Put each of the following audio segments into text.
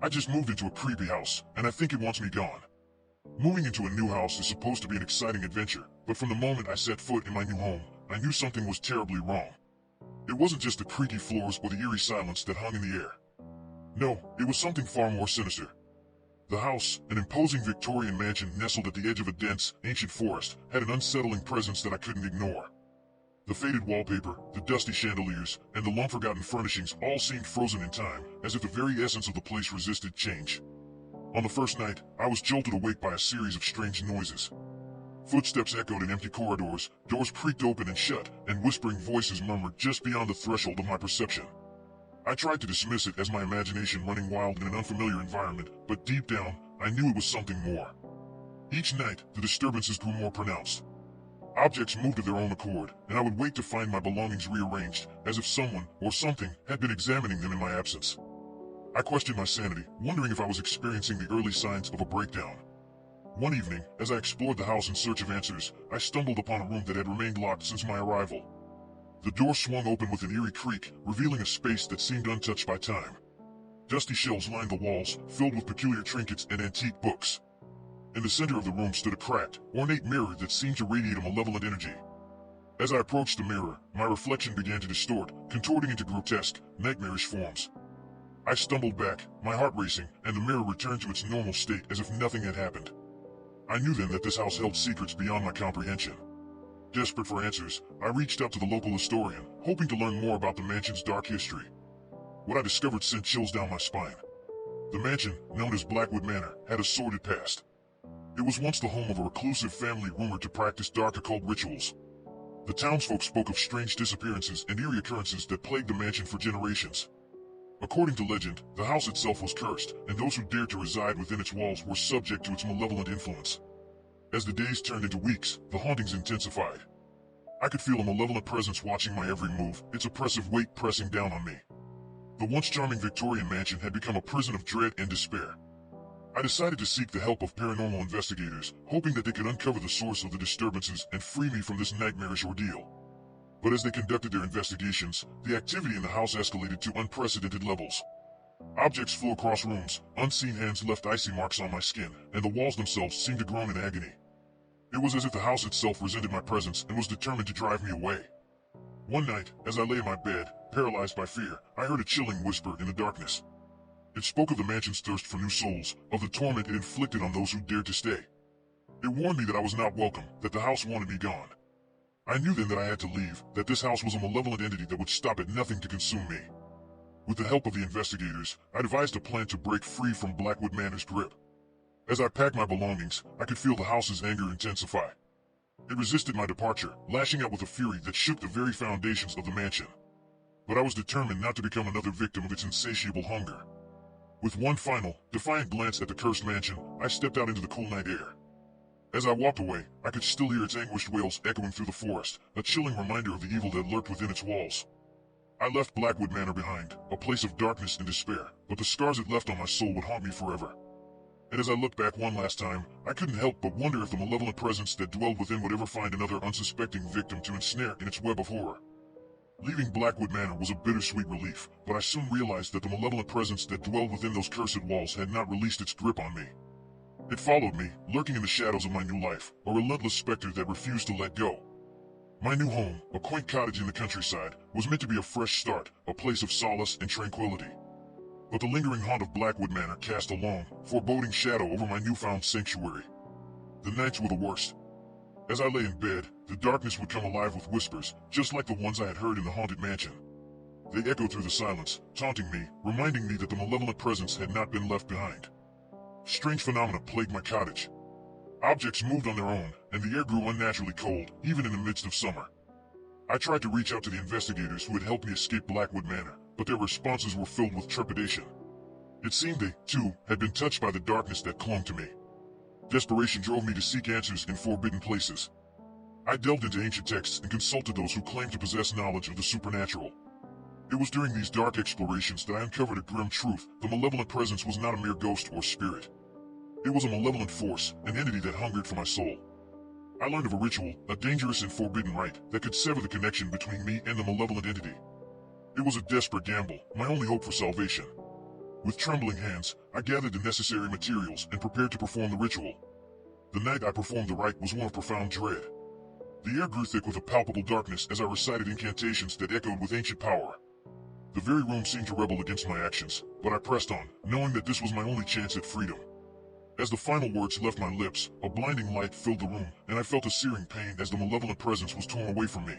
I just moved into a creepy house, and I think it wants me gone. Moving into a new house is supposed to be an exciting adventure, but from the moment I set foot in my new home, I knew something was terribly wrong. It wasn't just the creaky floors or the eerie silence that hung in the air. No, it was something far more sinister. The house, an imposing Victorian mansion nestled at the edge of a dense, ancient forest, had an unsettling presence that I couldn't ignore. The faded wallpaper, the dusty chandeliers, and the long-forgotten furnishings all seemed frozen in time, as if the very essence of the place resisted change. On the first night, I was jolted awake by a series of strange noises. Footsteps echoed in empty corridors, doors creaked open and shut, and whispering voices murmured just beyond the threshold of my perception. I tried to dismiss it as my imagination running wild in an unfamiliar environment, but deep down, I knew it was something more. Each night, the disturbances grew more pronounced. Objects moved of their own accord, and I would wait to find my belongings rearranged, as if someone, or something, had been examining them in my absence. I questioned my sanity, wondering if I was experiencing the early signs of a breakdown. One evening, as I explored the house in search of answers, I stumbled upon a room that had remained locked since my arrival. The door swung open with an eerie creak, revealing a space that seemed untouched by time. Dusty shelves lined the walls, filled with peculiar trinkets and antique books. In the center of the room stood a cracked, ornate mirror that seemed to radiate a malevolent energy. As I approached the mirror, my reflection began to distort, contorting into grotesque, nightmarish forms. I stumbled back, my heart racing, and the mirror returned to its normal state as if nothing had happened. I knew then that this house held secrets beyond my comprehension. Desperate for answers, I reached out to the local historian, hoping to learn more about the mansion's dark history. What I discovered sent chills down my spine. The mansion, known as Blackwood Manor, had a sordid past. It was once the home of a reclusive family rumored to practice dark occult rituals. The townsfolk spoke of strange disappearances and eerie occurrences that plagued the mansion for generations. According to legend, the house itself was cursed, and those who dared to reside within its walls were subject to its malevolent influence. As the days turned into weeks, the hauntings intensified. I could feel a malevolent presence watching my every move, its oppressive weight pressing down on me. The once charming Victorian mansion had become a prison of dread and despair. I decided to seek the help of paranormal investigators, hoping that they could uncover the source of the disturbances and free me from this nightmarish ordeal. But as they conducted their investigations, the activity in the house escalated to unprecedented levels. Objects flew across rooms, unseen hands left icy marks on my skin, and the walls themselves seemed to groan in agony. It was as if the house itself resented my presence and was determined to drive me away. One night, as I lay in my bed, paralyzed by fear, I heard a chilling whisper in the darkness. It spoke of the mansion's thirst for new souls, of the torment it inflicted on those who dared to stay. It warned me that I was not welcome, that the house wanted me gone. I knew then that I had to leave, that this house was a malevolent entity that would stop at nothing to consume me. With the help of the investigators, I devised a plan to break free from Blackwood Manor's grip. As I packed my belongings, I could feel the house's anger intensify. It resisted my departure, lashing out with a fury that shook the very foundations of the mansion. But I was determined not to become another victim of its insatiable hunger. With one final, defiant glance at the cursed mansion, I stepped out into the cool night air. As I walked away, I could still hear its anguished wails echoing through the forest, a chilling reminder of the evil that lurked within its walls. I left Blackwood Manor behind, a place of darkness and despair, but the scars it left on my soul would haunt me forever. And as I looked back one last time, I couldn't help but wonder if the malevolent presence that dwelled within would ever find another unsuspecting victim to ensnare in its web of horror. Leaving Blackwood Manor was a bittersweet relief, but I soon realized that the malevolent presence that dwelled within those cursed walls had not released its grip on me. It followed me, lurking in the shadows of my new life, a relentless specter that refused to let go. My new home, a quaint cottage in the countryside, was meant to be a fresh start, a place of solace and tranquility. But the lingering haunt of Blackwood Manor cast a long, foreboding shadow over my newfound sanctuary. The nights were the worst. As I lay in bed, the darkness would come alive with whispers, just like the ones I had heard in the haunted mansion. They echoed through the silence, taunting me, reminding me that the malevolent presence had not been left behind. Strange phenomena plagued my cottage. Objects moved on their own, and the air grew unnaturally cold, even in the midst of summer. I tried to reach out to the investigators who had helped me escape Blackwood Manor, but their responses were filled with trepidation. It seemed they, too, had been touched by the darkness that clung to me. Desperation drove me to seek answers in forbidden places. I delved into ancient texts and consulted those who claimed to possess knowledge of the supernatural. It was during these dark explorations that I uncovered a grim truth: the malevolent presence was not a mere ghost or spirit. It was a malevolent force, an entity that hungered for my soul. I learned of a ritual, a dangerous and forbidden rite, that could sever the connection between me and the malevolent entity. It was a desperate gamble, my only hope for salvation. With trembling hands, I gathered the necessary materials and prepared to perform the ritual. The night I performed the rite was one of profound dread. The air grew thick with a palpable darkness as I recited incantations that echoed with ancient power. The very room seemed to rebel against my actions, but I pressed on, knowing that this was my only chance at freedom. As the final words left my lips, a blinding light filled the room, and I felt a searing pain as the malevolent presence was torn away from me.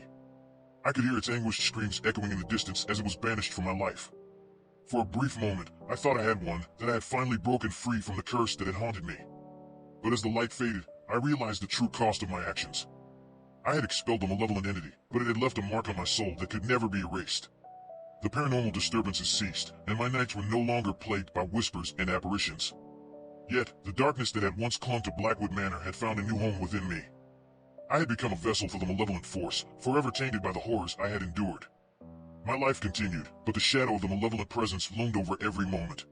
I could hear its anguished screams echoing in the distance as it was banished from my life. For a brief moment, I thought I had won, that I had finally broken free from the curse that had haunted me. But as the light faded, I realized the true cost of my actions. I had expelled the malevolent entity, but it had left a mark on my soul that could never be erased. The paranormal disturbances ceased, and my nights were no longer plagued by whispers and apparitions. Yet, the darkness that had once clung to Blackwood Manor had found a new home within me. I had become a vessel for the malevolent force, forever tainted by the horrors I had endured. My life continued, but the shadow of the malevolent presence loomed over every moment.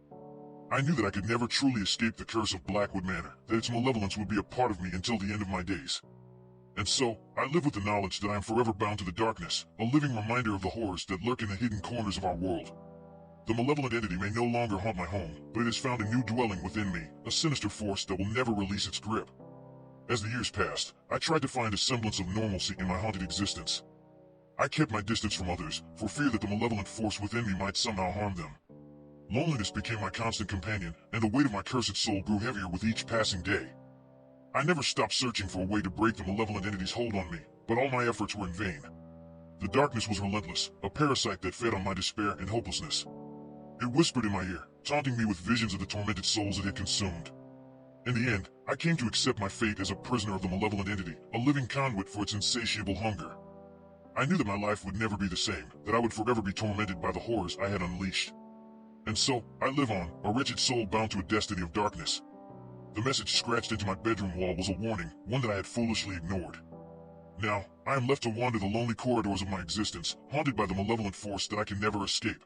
I knew that I could never truly escape the curse of Blackwood Manor, that its malevolence would be a part of me until the end of my days. And so, I live with the knowledge that I am forever bound to the darkness, a living reminder of the horrors that lurk in the hidden corners of our world. The malevolent entity may no longer haunt my home, but it has found a new dwelling within me, a sinister force that will never release its grip. As the years passed, I tried to find a semblance of normalcy in my haunted existence. I kept my distance from others, for fear that the malevolent force within me might somehow harm them. Loneliness became my constant companion, and the weight of my cursed soul grew heavier with each passing day. I never stopped searching for a way to break the malevolent entity's hold on me, but all my efforts were in vain. The darkness was relentless, a parasite that fed on my despair and hopelessness. It whispered in my ear, taunting me with visions of the tormented souls it had consumed. In the end, I came to accept my fate as a prisoner of the malevolent entity, a living conduit for its insatiable hunger. I knew that my life would never be the same, that I would forever be tormented by the horrors I had unleashed. And so, I live on, a wretched soul bound to a destiny of darkness. The message scratched into my bedroom wall was a warning, one that I had foolishly ignored. Now, I am left to wander the lonely corridors of my existence, haunted by the malevolent force that I can never escape.